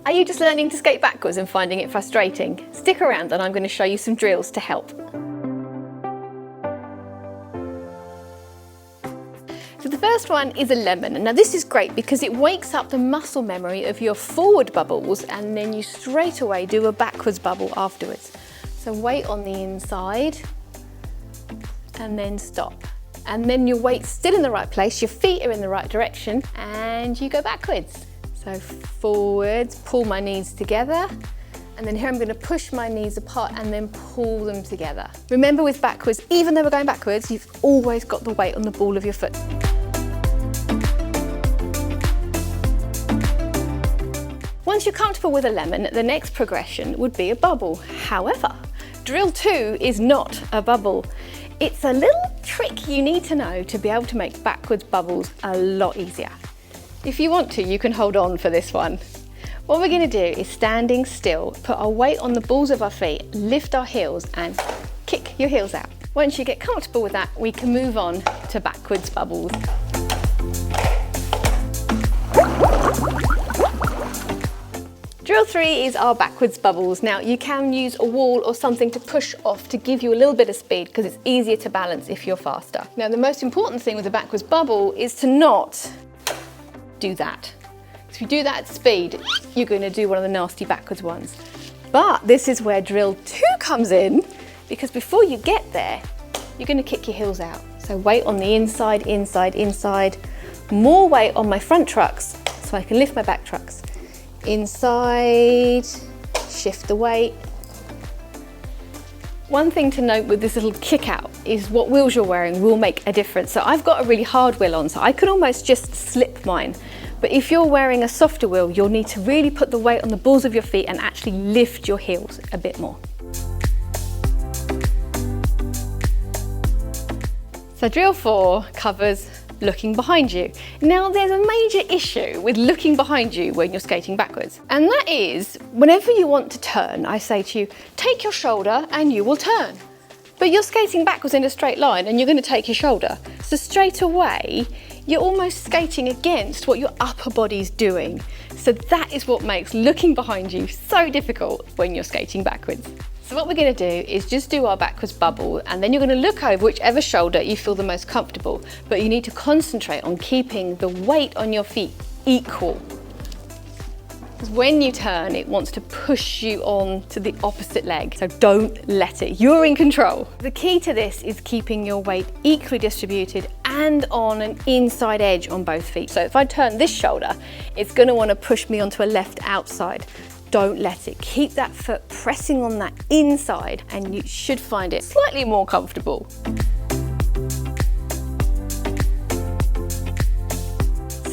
Are you just learning to skate backwards and finding it frustrating? Stick around and I'm going to show you some drills to help. So the first one is a lemon. Now this is great because it wakes up the muscle memory of your forward bubbles and then you straight away do a backwards bubble afterwards. So weight on the inside and then stop. And then your weight's still in the right place, your feet are in the right direction and you go backwards. So forwards, pull my knees together. And then here I'm going to push my knees apart and then pull them together. Remember with backwards, even though we're going backwards, you've always got the weight on the ball of your foot. Once you're comfortable with a lemon, the next progression would be a bubble. However, drill 2 is not a bubble. It's a little trick you need to know to be able to make backwards bubbles a lot easier. If you want to, you can hold on for this one. What we're going to do is standing still, put our weight on the balls of our feet, lift our heels and kick your heels out. Once you get comfortable with that, we can move on to backwards bubbles. Drill 3 is our backwards bubbles. Now you can use a wall or something to push off to give you a little bit of speed because it's easier to balance if you're faster. Now the most important thing with a backwards bubble is to not do that. If you do that at speed, you're going to do one of the nasty backwards ones. But this is where drill 2 comes in, because before you get there, you're going to kick your heels out. So weight on the inside, inside, inside. More weight on my front trucks so I can lift my back trucks. Inside, shift the weight. One thing to note with this little kick out is what wheels you're wearing will make a difference. So I've got a really hard wheel on, so I could almost just slip mine. But if you're wearing a softer wheel, you'll need to really put the weight on the balls of your feet and actually lift your heels a bit more. So drill 4 covers looking behind you. Now there's a major issue with looking behind you when you're skating backwards. And that is, whenever you want to turn, I say to you, take your shoulder and you will turn. But you're skating backwards in a straight line and you're going to take your shoulder. So straight away, you're almost skating against what your upper body's doing. So that is what makes looking behind you so difficult when you're skating backwards. So what we're going to do is just do our backwards bubble and then you're going to look over whichever shoulder you feel the most comfortable, but you need to concentrate on keeping the weight on your feet equal. Because when you turn, it wants to push you on to the opposite leg, so don't let it. You're in control. The key to this is keeping your weight equally distributed and on an inside edge on both feet. So if I turn this shoulder, it's going to want to push me onto a left outside. Don't let it. Keep that foot pressing on that inside and you should find it slightly more comfortable.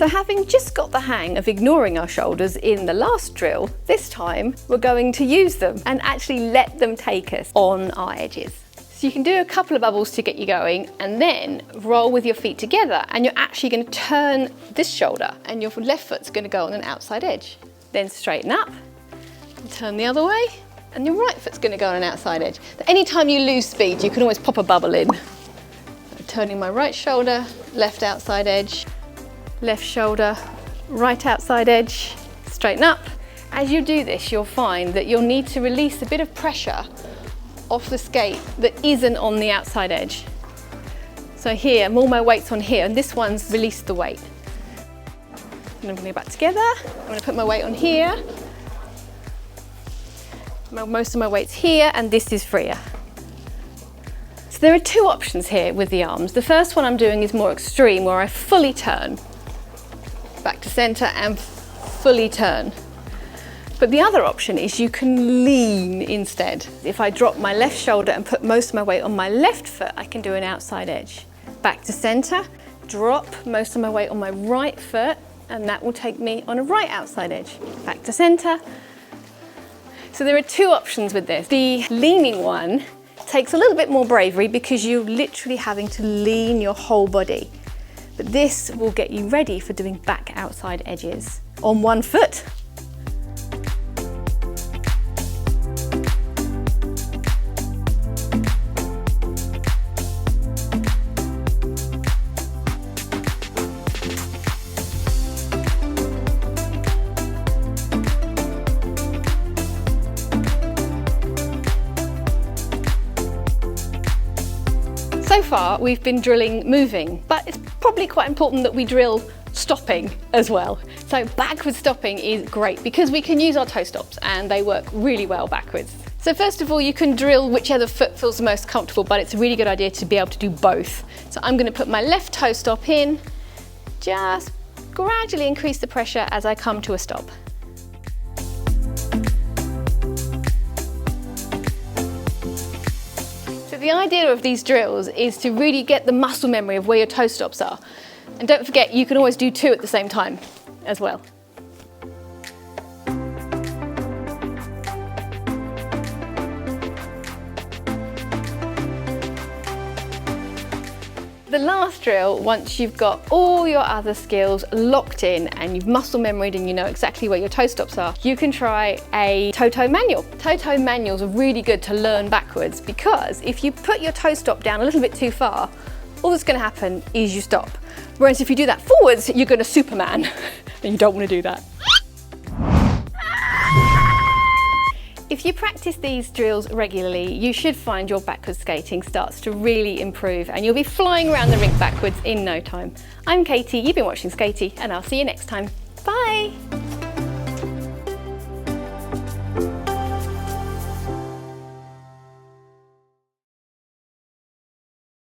So having just got the hang of ignoring our shoulders in the last drill, this time we're going to use them and actually let them take us on our edges. So you can do a couple of bubbles to get you going and then roll with your feet together and you're actually going to turn this shoulder and your left foot's going to go on an outside edge. Then straighten up. Turn the other way and your right foot's going to go on an outside edge. Anytime you lose speed, you can always pop a bubble in. So turning my right shoulder, left outside edge, left shoulder, right outside edge, straighten up. As you do this, you'll find that you'll need to release a bit of pressure off the skate that isn't on the outside edge. So here, all my weight's on here and this one's released the weight. And I'm going to go back together. I'm going to put my weight on here. Most of my weight's here and this is freer. So there are two options here with the arms. The first one I'm doing is more extreme where I fully turn back to center and fully turn. But the other option is you can lean instead. If I drop my left shoulder and put most of my weight on my left foot, I can do an outside edge. Back to center, drop most of my weight on my right foot and that will take me on a right outside edge. Back to center. So there are two options with this. The leaning one takes a little bit more bravery because you're literally having to lean your whole body. But this will get you ready for doing back outside edges on one foot. So far, we've been drilling moving, but it's probably quite important that we drill stopping as well. So backwards stopping is great because we can use our toe stops and they work really well backwards. So first of all, you can drill whichever foot feels the most comfortable, but it's a really good idea to be able to do both. So I'm going to put my left toe stop in, just gradually increase the pressure as I come to a stop. So the idea of these drills is to really get the muscle memory of where your toe stops are. And don't forget, you can always do two at the same time as well. The last drill, once you've got all your other skills locked in and you've muscle memoried and you know exactly where your toe stops are, you can try a toe-toe manual. Toe-toe manuals are really good to learn backwards because if you put your toe stop down a little bit too far, all that's going to happen is you stop. Whereas if you do that forwards, you're going to Superman, and you don't want to do that. If you practice these drills regularly, you should find your backwards skating starts to really improve and you'll be flying around the rink backwards in no time. I'm Katie, you've been watching Skatie, and I'll see you next time. Bye!